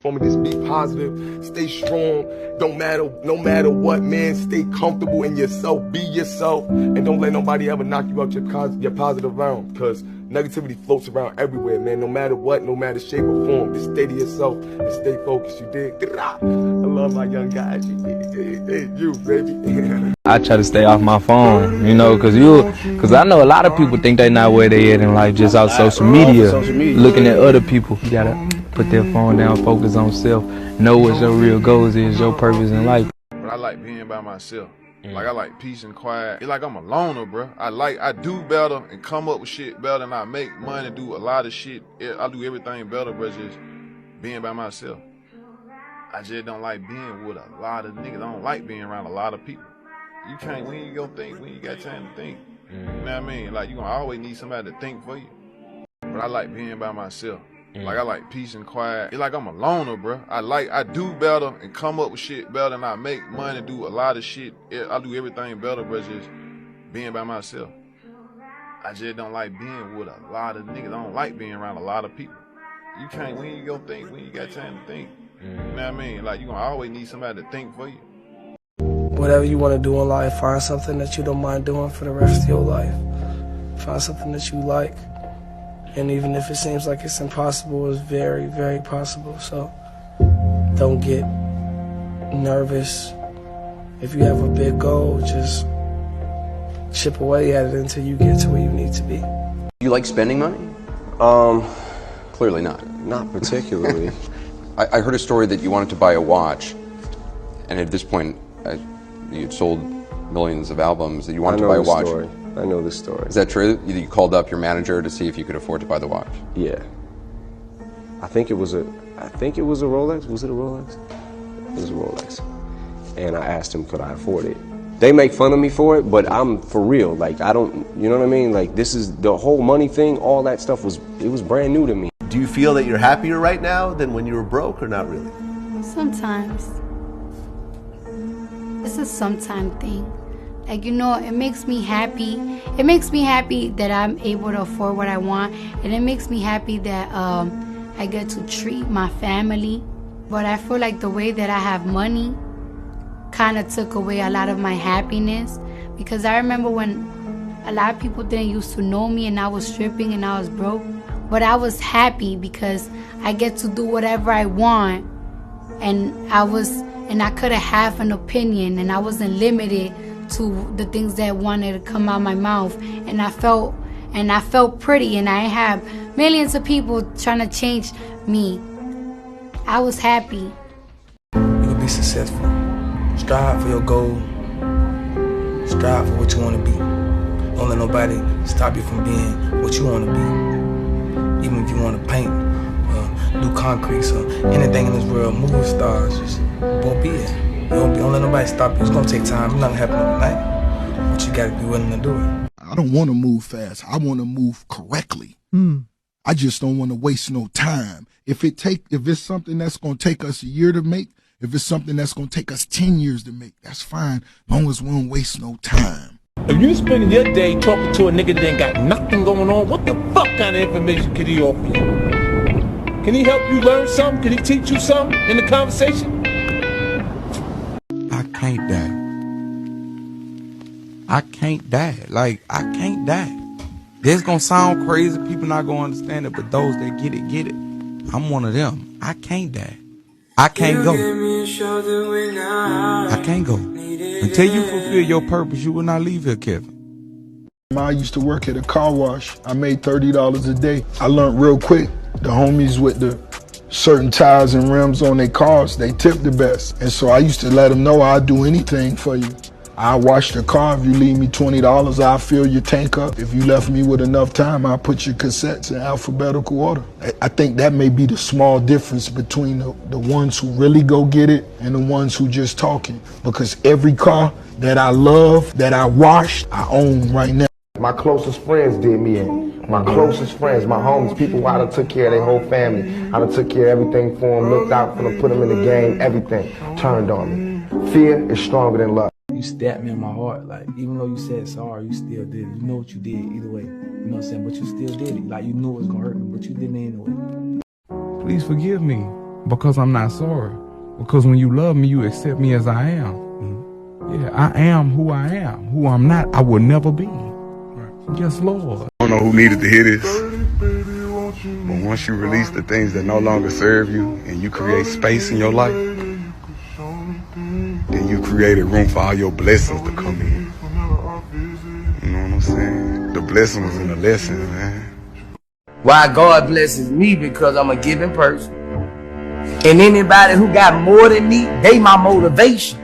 For me, just be positive, stay strong, no matter what, man, stay comfortable in yourself, be yourself, and don't let nobody ever knock you out your positive realm, because negativity floats around everywhere, man, no matter what, no matter shape or form. Just stay to yourself and stay focused, you dig? I love my young guys, you, baby. I try to stay off my phone, you know, cause I know a lot of people think they not where they at in life, just out social media, looking at other people. You gotta put their phone down, focus on self, know what your real goals is, your purpose in life. But I like being by myself. Like, I like peace and quiet. It's like I'm a loner, bro. I do better and come up with shit better than I make money, do a lot of shit. I do everything better, bro, just being by myself. I just don't like being with a lot of niggas. I don't like being around a lot of people. You can't, when you gonna think, when you got time to think. You know what I mean? Like, you gonna always need somebody to think for you. But I like being by myself. Like, I like peace and quiet. It's like I'm a loner, bro. I do better and come up with shit better than I make money, do a lot of shit. I do everything better, bro, just being by myself. I just don't like being with a lot of niggas. I don't like being around a lot of people. You can't, when you gonna think, when you got time to think. You know what I mean? Like, you gonna always need somebody to think for you. Whatever you want to do in life, find something that you don't mind doing for the rest of your life. Find something that you like. And even if it seems like it's impossible, it's very, very possible. So don't get nervous. If you have a big goal, just chip away at it until you get to where you need to be. You like spending money? Clearly not. Not particularly. I heard a story that you wanted to buy a watch, and at this point, you'd sold millions of albums, that you wanted to buy a watch. I know the story. Is that true? You called up your manager to see if you could afford to buy the watch? Yeah. I think it was a Rolex. Was it a Rolex? It was a Rolex. And I asked him, could I afford it? They make fun of me for it, but I'm for real. Like, I don't, you know what I mean? Like, this is the whole money thing, all that stuff was brand new to me. Do you feel that you're happier right now than when you were broke, or not really? Sometimes. It's a sometime thing. Like, you know, it makes me happy. It makes me happy that I'm able to afford what I want. And it makes me happy that I get to treat my family. But I feel like the way that I have money kind of took away a lot of my happiness. Because I remember when a lot of people didn't used to know me and I was stripping and I was broke. But I was happy because I get to do whatever I want. And I could have an opinion, and I wasn't limited to the things that wanted to come out my mouth. And I felt pretty, and I have millions of people trying to change me. I was happy. You can be successful. Strive for your goal. Strive for what you want to be. Don't let nobody stop you from being what you want to be. Even if you want to paint, do concrete, so anything in this world, movie stars, just go be it. Don't let nobody stop you. It's gonna take time. It's not gonna happen overnight. But you gotta be willing to do it. I don't want to move fast. I want to move correctly. I just don't want to waste no time. If it's something that's gonna take us a year to make, if it's something that's gonna take us 10 years to make, that's fine. As long as we don't waste no time. If you spending your day talking to a nigga that ain't got nothing going on, what the fuck kind of information could he offer you? Can he help you learn something? Can he teach you something in the conversation? I can't die. I can't die. Like, I can't die. This gonna sound crazy. People not gonna understand it, but those that get it, get it. I'm one of them. I can't die. I can't go. I can't go. Until you fulfill your purpose, you will not leave here, Kevin. I used to work at a car wash. I made $30 a day. I learned real quick. The homies with the certain tires and rims on their cars, they tip the best. And so I used to let them know I'll do anything for you. I'll wash the car. If you leave me $20, I'll fill your tank up. If you left me with enough time, I'll put your cassettes in alphabetical order. I think that may be the small difference between the ones who really go get it and the ones who just talking. Because every car that I love, that I washed, I own right now. My closest friends did me in. My closest friends, my homies, people who I done took care of their whole family. I done took care of everything for them, looked out for them, put them in the game, everything turned on me. Fear is stronger than love. You stabbed me in my heart. Like, even though you said sorry, you still did it. You know what you did either way. You know what I'm saying? But you still did it. Like, you knew it was gonna hurt me, but you did it anyway. Please forgive me. because I'm not sorry. Because when you love me, you accept me as I am. Yeah, I am who I am. Who I'm not, I will never be. Yes, Lord. I don't know who needed to hear this, but once you release the things that no longer serve you and you create space in your life, then you created room for all your blessings to come in. You know what I'm saying? The blessing was in the lesson, man. Why God blesses me? Because I'm a giving person. And anybody who got more than me, they my motivation.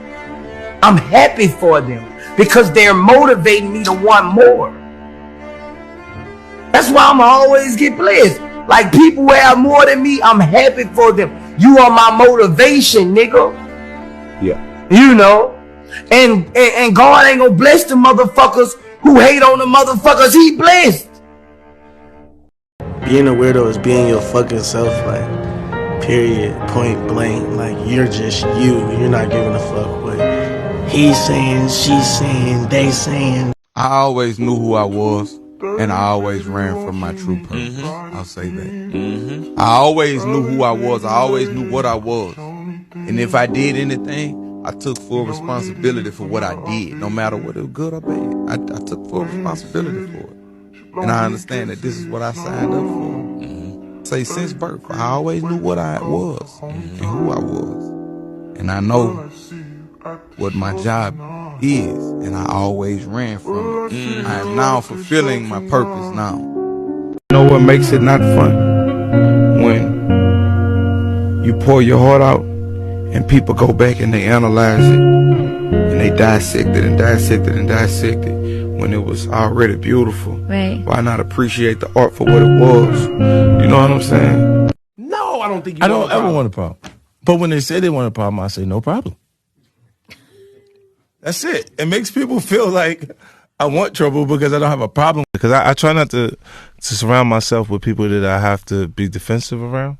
I'm happy for them because they're motivating me to want more. That's why I'm always get blessed. Like people who have more than me, I'm happy for them. You are my motivation, nigga. Yeah. You know? And God ain't gonna bless the motherfuckers who hate on the motherfuckers he blessed. Being a weirdo is being your fucking self, like, period, point blank. Like, you're just you. You're not giving a fuck what he's saying, she's saying, they saying. I always knew who I was, and I always ran from my true purpose. I'll say that. I always knew who I was. I always knew what I was. And if I did anything, I took full responsibility for what I did, no matter whether it was good or bad. I took full responsibility for it. And I understand that this is what I signed up for. Say since birth, I always knew what I was and who I was. And I know what my job is, and I always ran from it. I am now fulfilling my purpose now. You know what makes it not fun? When you pour your heart out and people go back and they analyze it and they dissect it and dissect it and dissect it when it was already beautiful. Right. Why not appreciate the art for what it was? You know what I'm saying? No, I don't think I don't ever want a problem. But when they say they want a problem, I say no problem. That's it. It makes people feel like I want trouble because I don't have a problem. Because I try not to surround myself with people that I have to be defensive around.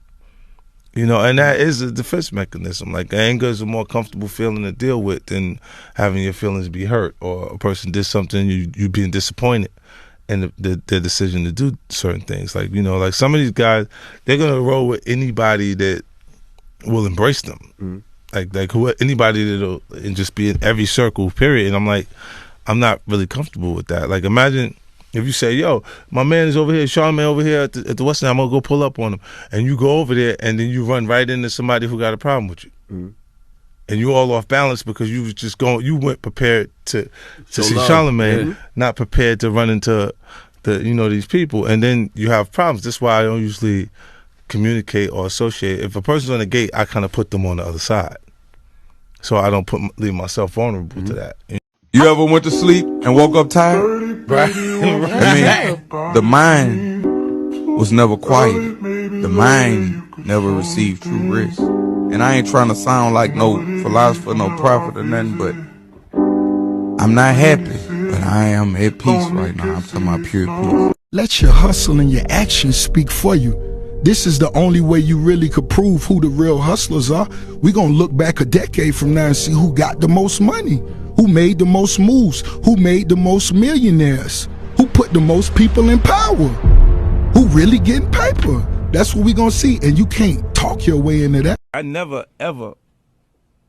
You know, and that is a defense mechanism. Like, anger is a more comfortable feeling to deal with than having your feelings be hurt, or a person did something, you being disappointed in their decision to do certain things. Like, you know, like some of these guys, they're going to roll with anybody that will embrace them. Like anybody that'll and just be in every circle, period. And I'm like, I'm not really comfortable with that. Like, imagine if you say, yo, my man is over here, Charlamagne over here at the West End, I'm going to go pull up on him. And you go over there and then you run right into somebody who got a problem with you. And you all off balance because you was just going, you went prepared to see Charlamagne, not prepared to run into these people. And then you have problems. That's why I don't usually communicate or associate. If a person's on the gate, I kind of put them on the other side. So I don't leave myself vulnerable to that. You ever went to sleep and woke up tired? Right. I mean, the mind was never quiet. The mind never received true rest. And I ain't trying to sound like no philosopher, no prophet or nothing, but I'm not happy, but I am at peace right now. I'm talking about pure peace. Let your hustle and your actions speak for you. This is the only way you really could prove who the real hustlers are. We're going to look back a decade from now and see who got the most money, who made the most moves, who made the most millionaires, who put the most people in power, who really getting paper. That's what we're going to see, and you can't talk your way into that. I never, ever,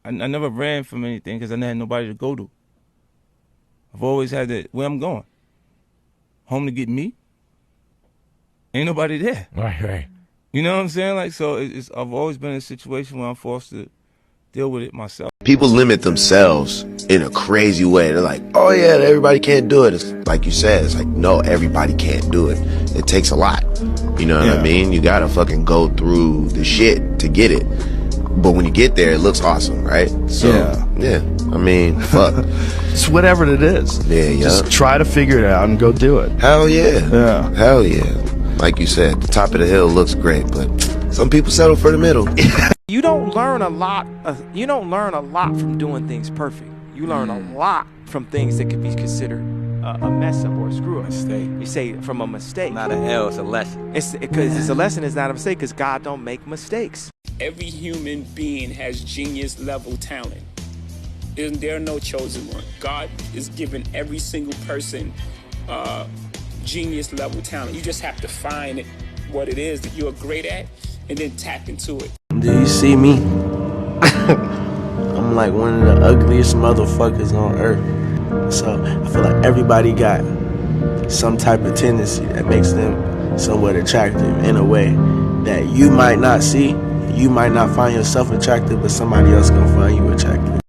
I never ran from anything because I never had nobody to go to. I've always had that, where I'm going. Home to get me. Ain't nobody there. Right. You know what I'm saying? Like, so I've always been in a situation where I'm forced to deal with it myself. People limit themselves in a crazy way. They're like, oh yeah, everybody can't do it. It's like you said, it's like, no, everybody can't do it. It takes a lot. You know what I mean? You gotta fucking go through the shit to get it. But when you get there, it looks awesome, right? So, yeah. I mean, fuck. It's whatever it is. Just try to figure it out and go do it. Hell yeah. Hell yeah. Like you said, the top of the hill looks great, but some people settle for the middle. You don't learn a lot. You don't learn a lot from doing things perfect. You learn a lot from things that could be considered a mess up or a screw up. Mistake. You say from a mistake. Not an L, it's a lesson. It's because it's a lesson. It's not a mistake because God don't make mistakes. Every human being has genius level talent. There are no chosen one. God is giving every single person genius level talent. You just have to find what it is that you're great at and then tap into it. Do you see me? I'm like one of the ugliest motherfuckers on earth. So I feel like everybody got some type of tendency that makes them somewhat attractive in a way that you might not see. You might not find yourself attractive, but somebody else gonna find you attractive.